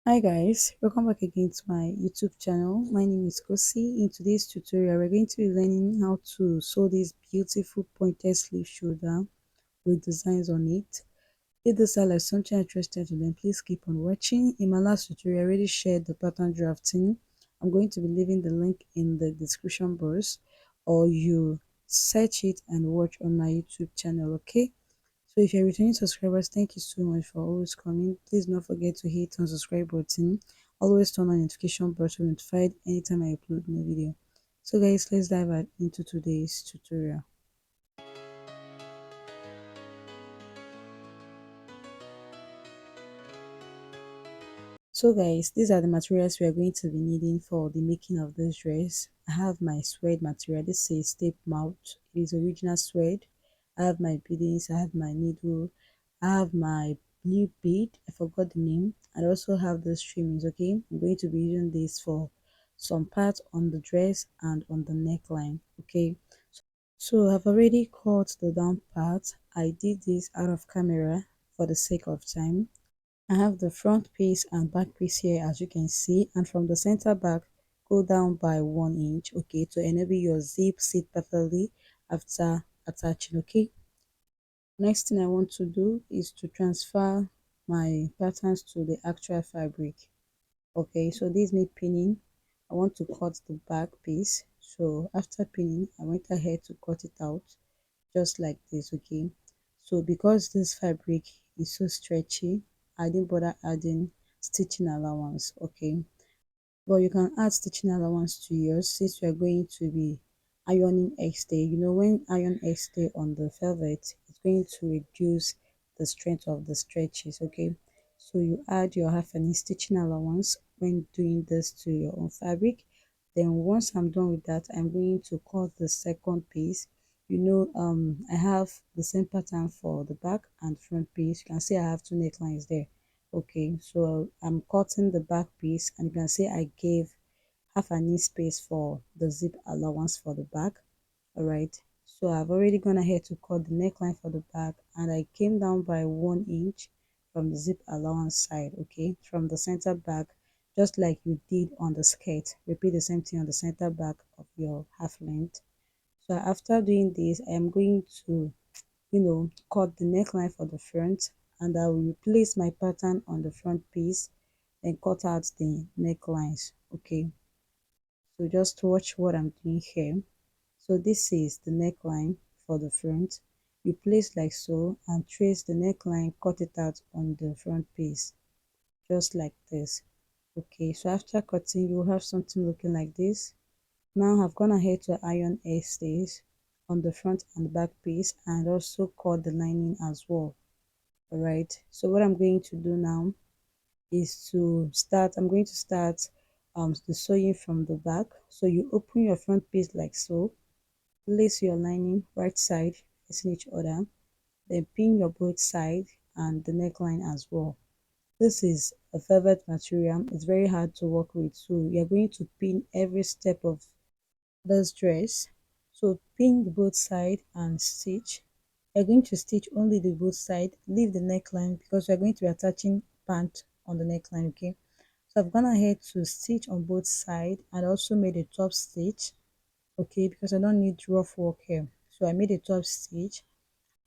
Hi guys, welcome back again to my YouTube channel. My name is Kosi. In today's tutorial, we're going to be learning how to sew this beautiful pointed sleeve shoulder with designs on it. If this sounds like something interested in, then please keep on watching. In my last tutorial, I already shared the pattern drafting. I'm going to be leaving the link in the description box, or you search it and watch on my YouTube channel, okay? So if you're returning subscribers, thank you so much for always coming. Please don't forget to hit on subscribe button. Always turn on notification bell to be notified anytime I upload new video. So guys, let's dive right into today's tutorial. So guys, these are the materials we are going to be needing for the making of this dress. I have my suede material. This is tape mouth. It is original suede. I have my beadings. I have my needle. I have my blue bead. I forgot the name. I also have the trimmings. Okay, I'm going to be using this for some parts on the dress and on the neckline. Okay, so I've already cut the down part. I did this out of camera for the sake of time. I have the front piece and back piece here, as you can see, and from the center back go down by 1 inch, okay, to enable your zip sit perfectly after attaching. Okay, next thing I want to do is to transfer my patterns to the actual fabric. Okay, so this need pinning. I want to cut the back piece, so after pinning I went ahead to cut it out just like this. Okay, so because this fabric is so stretchy, I didn't bother adding stitching allowance. Okay, but you can add stitching allowance to yours since you are going to be ironing stay. You know, when iron stay on the velvet, it's going to reduce the strength of the stretches. Okay, so you add your half an inch stitching allowance when doing this to your own fabric. Then once I'm done with that, I'm going to cut the second piece. You know, I have the same pattern for the back and front piece. You can see I have two necklines there. Okay, so I'm cutting the back piece, and you can see I gave half an inch space for the zip allowance for the back. All right, so I've already gone ahead to cut the neckline for the back, and I came down by 1 inch from the zip allowance side. Okay, from the center back, just like you did on the skirt, repeat the same thing on the center back of your half length. So after doing this, I am going to, cut the neckline for the front, and I will replace my pattern on the front piece and cut out the necklines. Okay, so just watch what I'm doing here. So this is the neckline for the front. You place like so and trace the neckline, cut it out on the front piece just like this. Okay, so after cutting you will have something looking like this. Now I've gone ahead to iron A stays on the front and back piece, and also cut the lining as well. Alright, so what I'm going to do now is I'm going to start the sewing from the back. So you open your front piece like so, place your lining right side facing each other, then pin your both side and the neckline as well. This is a velvet material. It's very hard to work with, so you're going to pin every step of this dress. So pin the both side and stitch. You're going to stitch only the both side, leave the neckline because we're going to be attaching pant on the neckline. Okay, so I've gone ahead to stitch on both sides and also made a top stitch. Okay, because I don't need rough work here, so I made a top stitch,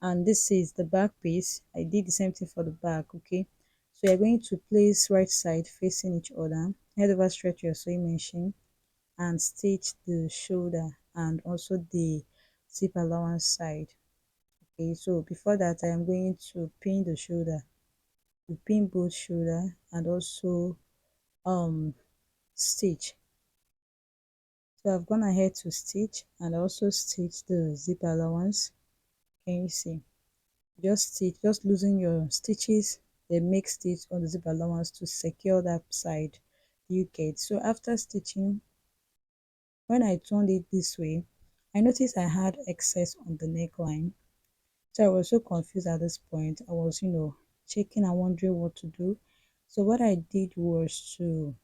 and this is the back piece. I did the same thing for the back. Okay, so you're going to place right side facing each other, head over stretch your sewing machine and stitch the shoulder and also the zip allowance side. Okay, so before that I am going to pin the shoulder, to pin both shoulder and also stitch. So I've gone ahead to stitch and also stitch the zip allowance. Can you see? Just stitch, just loosen your stitches, then make stitch on the zip allowance to secure that side you get. So after stitching, when I turned it this way, I noticed I had excess on the neckline. So I was so confused at this point. I was, checking and wondering what to do. So what I did was to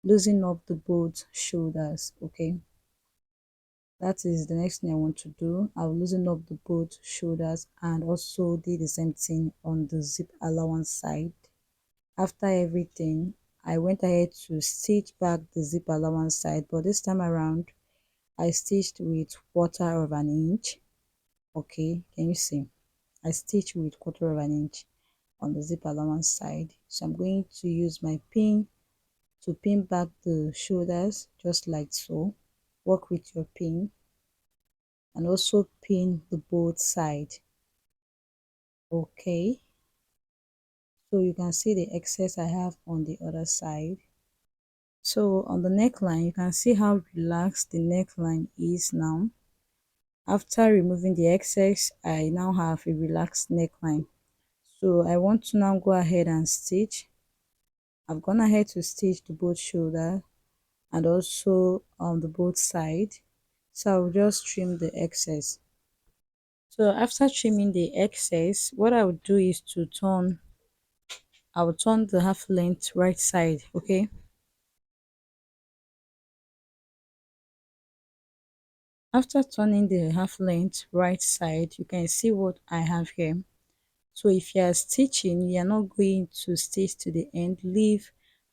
loosen up the both shoulders. Okay, that is the next thing I want to do. I'll loosen up the both shoulders and also do the same thing on the zip allowance side. After everything, I went ahead to stitch back the zip along one side, but this time around I stitched with quarter of an inch. Okay, can you see? I stitched with quarter of an inch on the zip along one side. So I'm going to use my pin to pin back the shoulders just like so. Work with your pin and also pin the both side. Okay, so you can see the excess I have on the other side. So on the neckline, you can see how relaxed the neckline is now. After removing the excess, I now have a relaxed neckline. So I want to now go ahead and stitch. I've gone ahead to stitch the both shoulder and also on the both side. So I'll just trim the excess. So after trimming the excess, what I would do is to I will turn the half length right side. Okay, after turning the half length right side, you can see what I have here. So if you are stitching, you are not going to stitch to the end, leave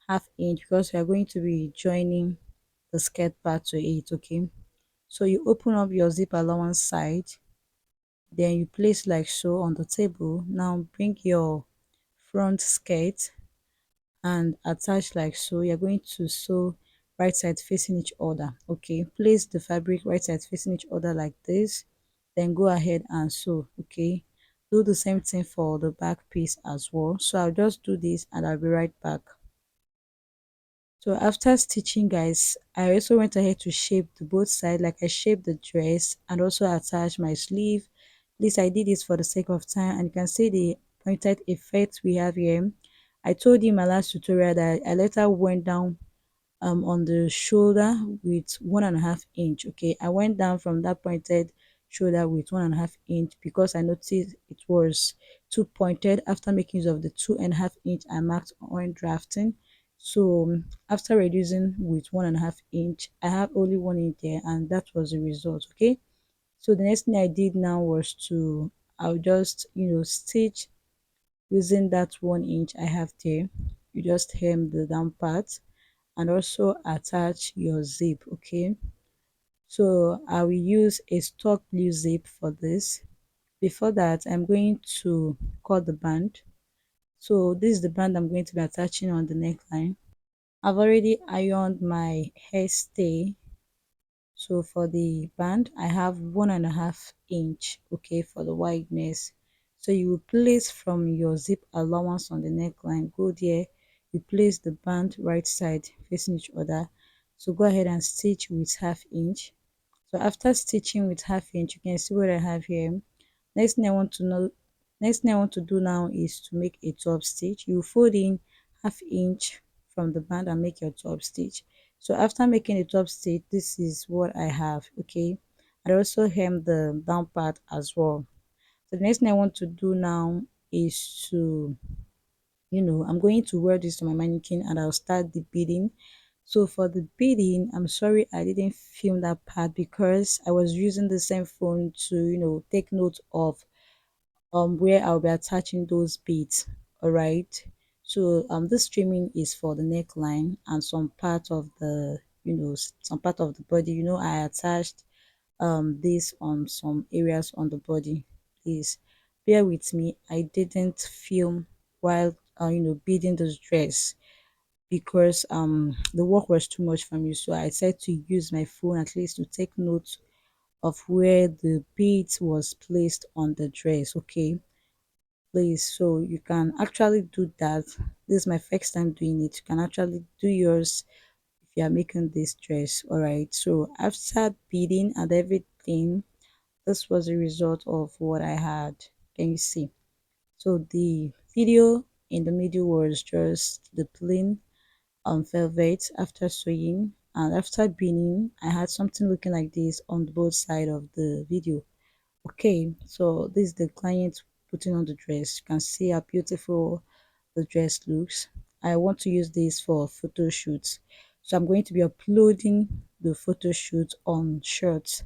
half inch because we are going to be joining the skirt part to it. Okay, so you open up your zip along one side, then you place like so on the table. Now bring your front skirt and attach like so. You're going to sew right side facing each other. Okay, place the fabric right side facing each other like this, then go ahead and sew. Okay, do the same thing for the back piece as well. So I'll just do this and I'll be right back. So after stitching, guys, I also went ahead to shape the both side, like I shaped the dress and also attach my sleeve. This I did this for the sake of time, and you can see the pointed effect we have here. I told you in my last tutorial that I later went down on the shoulder with 1.5 inch. Okay, I went down from that pointed shoulder with 1.5 inch because I noticed it was too pointed. After making use of the 2.5 inch I marked when drafting, so after reducing with 1.5 inch, I have only 1 inch there, and that was the result. Okay, so the next thing I did now was to I'll just stitch using that 1 inch I have there. You just hem the down part and also attach your zip. Okay, so I will use a stock blue zip for this. Before that, I'm going to cut the band. So this is the band I'm going to be attaching on the neckline. I've already ironed my hairstay. So for the band, I have 1.5 inch. Okay, for the wideness. So you will place from your zip allowance on the neckline, go there, you place the band right side facing each other. So go ahead and stitch with half inch. So after stitching with half inch, you can see what I have here. Next thing I want to know, next thing I want to do now is to make a top stitch. You fold in half inch from the band and make your top stitch. So after making a top stitch, this is what I have. Okay, I also hem the down part as well. So the next thing I want to do now is to, I'm going to wear this to my mannequin and I'll start the beading. So for the beading, I'm sorry I didn't film that part because I was using the same phone to, take note of where I'll be attaching those beads. All right. So this trimming is for the neckline and some part of the, some part of the body. I attached this on some areas on the body. Please bear with me, I didn't film while beading this dress because the work was too much for me, so I decided to use my phone at least to take note of where the beads was placed on the dress. Okay, please, so you can actually do that. This is my first time doing it. You can actually do yours if you are making this dress. All right, so after beading and everything, this was the result of what I had. Can you see? So the video in the middle was just the plain velvet after sewing, and after beading I had something looking like this on both side of the video. Okay, so this is the client putting on the dress. You can see how beautiful the dress looks. I want to use this for photo shoots, so I'm going to be uploading the photo shoot on shirts